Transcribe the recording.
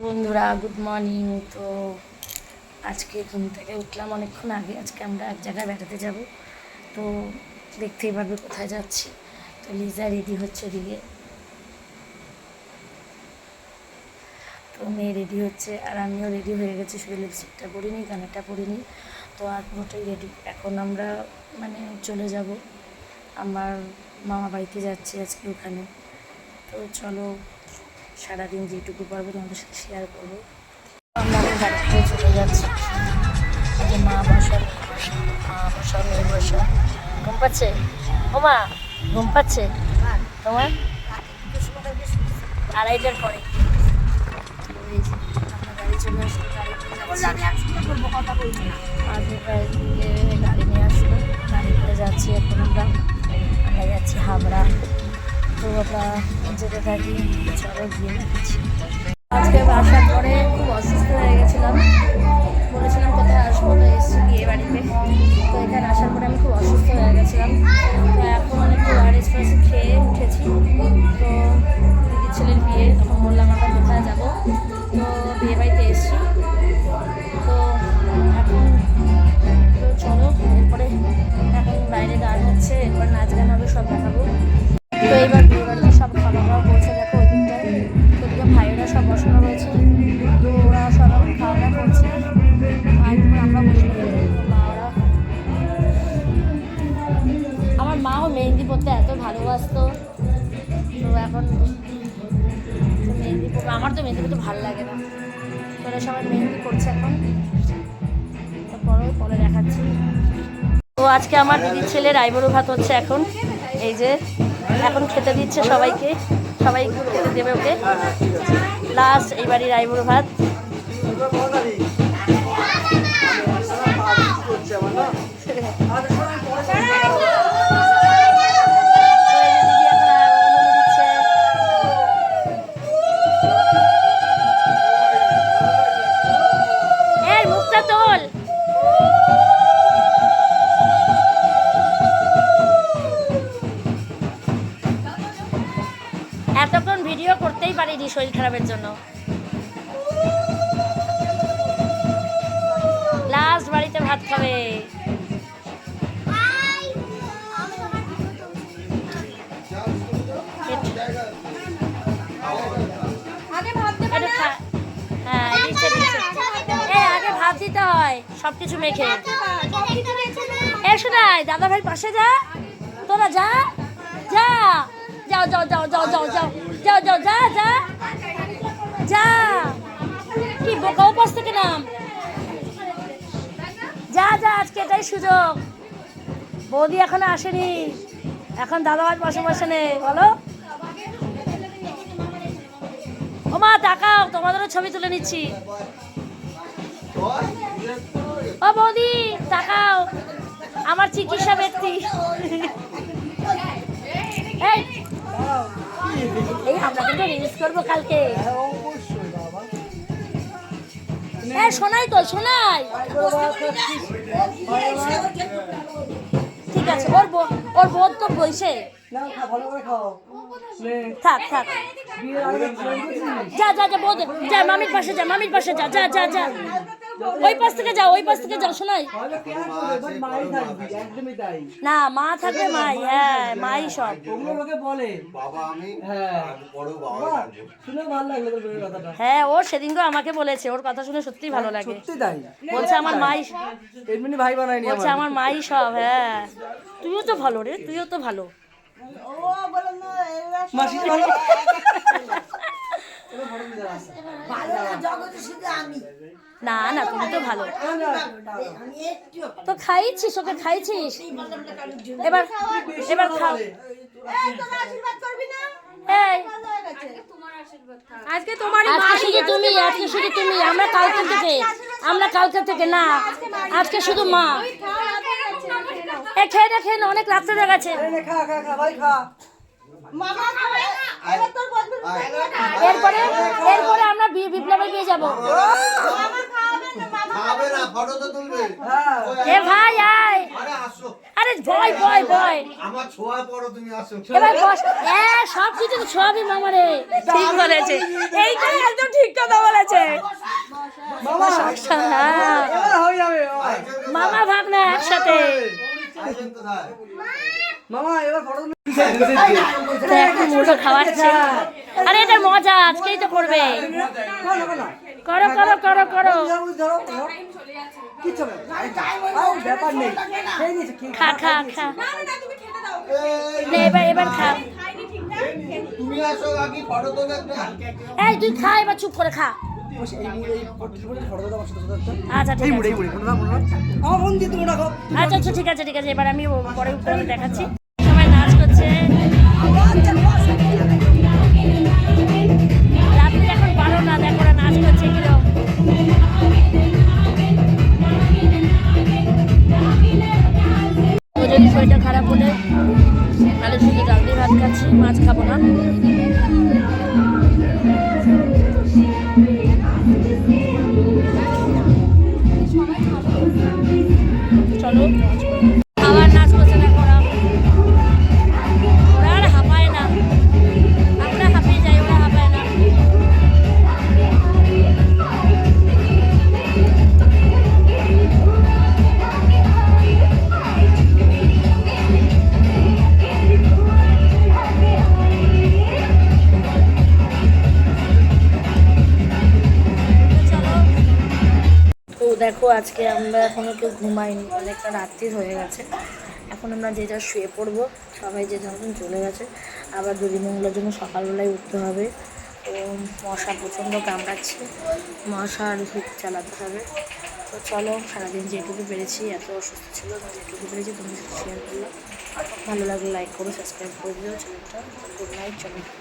বন্ধুরা good morning. তো আজকে ঘুম থেকে উঠলাম অনেকক্ষণ আগে। আজকে আমরা এক জায়গায় বেড়াতে যাব। তো দেখতেই পারবে কোথায় যাচ্ছি। তো লিজা রেডি হচ্ছে দিকে, তো মেয়ে রেডি হচ্ছে আর আমিও রেডি হয়ে গেছি, শুধু লিপস্টিকটা পরিনি, কানেরটা পরিনি। তো আর পুরোটাই রেডি। এখন আমরা চলে যাব আমার মামা বাড়িতে যাচ্ছি আজকে ওখানে। তো চলো সারাদিন যেটুকু পারবো তোমাদের সাথে শেয়ার করবো। আমরা গাড়ি করে চলে যাচ্ছি। মা বসা, মেয়ে বসা। ঘুম পাচ্ছে? ও মা ঘুম পাচ্ছে তোমার? 2:30টার পরে আমরা গাড়ি চলে আসলো। গাড়ি নিয়ে আসলো, গাড়ি করে যাচ্ছি। এখন আমরা যাচ্ছি হাবড়া। তো আমরা যেতে থাকি, চলো গিয়ে যাচ্ছি। আজকে আসার পরে খুব অসুস্থ হয়ে গেছিলাম, বলেছিলাম কোথায় আসবো, তো এসেছি বিয়ে বাড়িতে। তো এখানে আসার পরে আমি খুব অসুস্থ হয়ে গেছিলাম। তো এখন একটু আরএস খেয়ে উঠেছি। তো দিদির ছেলের বিয়ে, তখন বললাম আমরা কোথায় যাবো, তো বিয়ে বাড়িতে এসেছি। তো এখন তো চলো, এরপরে এখন বাইরে গান হচ্ছে, এরপর নাচ গান হবে, সব দেখাবো। তো এইবার বিয়ে বাড়িতে সব খাওয়া দাওয়া করছে, দেখো ওই দিকটায়। ওদিকে ভাইয়েরা সব বসানো রয়েছে, তো ওরা সব খাওয়া দাওয়া করছে। আর আমরা বসে মারা, আমার মাও মেহেন্দি পরতে এত ভালোবাসতো। তো এখন মেহেন্দি পরবে, আমার তো মেহেন্দি পরতে ভালো লাগে না। তো ওরা সবাই মেহেন্দি করছে এখন, পরে দেখাচ্ছি। তো আজকে আমার দিদির ছেলের আইবুড়ো ভাত হচ্ছে এখন। এই যে এখন খেতে দিচ্ছে সবাইকে, সবাই খেতে দেবে ওকে। লাস্ট এই বাড়ির আইবুড়ো ভাত। মুখটা তোল। এতক্ষণ ভিডিও করতেই পারিনি শরীর খারাপের জন্য। লাস্ট বাড়িতে ভাত খাবে। হ্যাঁ আগে ভাত দিতে হয়, সবকিছু মেখে। শোনাই দাদা ভাই পাশে যা, তোরা যা যা, যাও যাও যাও যাও যাও যাও যাও যাও যা যা যা, কি বোকা, উপাস থেকে নাম, যা যা, আজকে এটাই সুযোগ। বৌদি এখনো আসেনি, এখন দাদা ভাই বসে বসে নে, বলো। ও মা তাকাও, তোমাদেরও ছবি তুলে নিচ্ছি। ও বৌদি তাকাও, আমার চিকিৎসা ব্যক্তি। এই আমরা কিন্তু রিলিজ করবো কালকে। শোনাই তো শোনাই, ঠিক আছে। ওর বোধ তো বইছে, থাক থাক, যা যা যা বোধ, যা মামির পাশে যা, মামির পাশে যা যা যা যা, ওই পাশ থেকে যাও, ওই পাশ থেকে যাও। শোনাই না, মা থাকবে, মাই, হ্যাঁ মাই সব বলে। হ্যাঁ ও সেদিনকে আমাকে বলেছে, ওর কথা শুনে সত্যিই ভালো লাগে। বলছে আমার মাই, ভাই বানায়নি, বলছে আমার মাই সব। হ্যাঁ তুইও তো ভালো রে, তুইও তো ভালো। না না তুমি তো ভালো, তো খাইছিস, ওকে খাইছিস। এবার এবার খাও। আজকে তোমার শুধু তুমি, আজকে শুধু তুমি, আমরা কালকে থেকে না, আজকে শুধু মা। খেয়ে না, অনেক রাত্রে হয়ে গেছে। এরপরে আমরা বিপ্লবে গিয়ে যাবো। ভাই আয়, আরে ভয় ভয় ভয়, এবার বস। সব কিছু ছোঁয়াবি মামারে, ঠিক বলেছে, এইটাই একদম ঠিক কথা বলেছে। হ্যাঁ মামা ভাগনা একসাথে। মুড়ো খাওয়াচ্ছে, আরে এটা মজা, আজকেই তো করবে। করো করো করো করো, খা খা খা, এবার এবার খা। এই তুই খা এবার, চুপ করে খা। আচ্ছা ঠিক আছে, আচ্ছা আচ্ছা ঠিক আছে ঠিক আছে, এবার আমি পরে উপরে দেখাচ্ছি। সবাই নাচ করছে, রাত্রি এখন 12 না, দেখো ওরা নাচ করছে কিরকম। ও যদি শরীরটা খারাপ হলে তাহলে শুধু ডাল দিয়ে ভাত খাচ্ছি, মাছ খাবো না। চলো, আবার নাচ করছে না ওরা, ওরা আর হাঁপায় না, আমরা হাঁপিয়ে যাই, ওরা হাঁপায় না। তো দেখো আজকে আমরা এখনো কেউ ঘুমাইনি, অনেকটা রাত্রি হয়ে গেছে। এখন আমরা যে যা শুয়ে পড়বো, সবাই যে যখন চলে গেছে। আবার দধিমঙ্গলের জন্য সকালবেলায় উঠতে হবে। তো মশা প্রচণ্ড কামড়াচ্ছে, মশার ধূপ চালাতে হবে। তো চলো, সারাদিন যেটুকু পেরেছি, এত অসুস্থ ছিল যেটুকু পেরেছি তোমার সাথে শেয়ার করলাম। ভালো লাগলে লাইক করো, সাবস্ক্রাইব করে দিও চ্যানেলটা। গুড নাইট, চলো।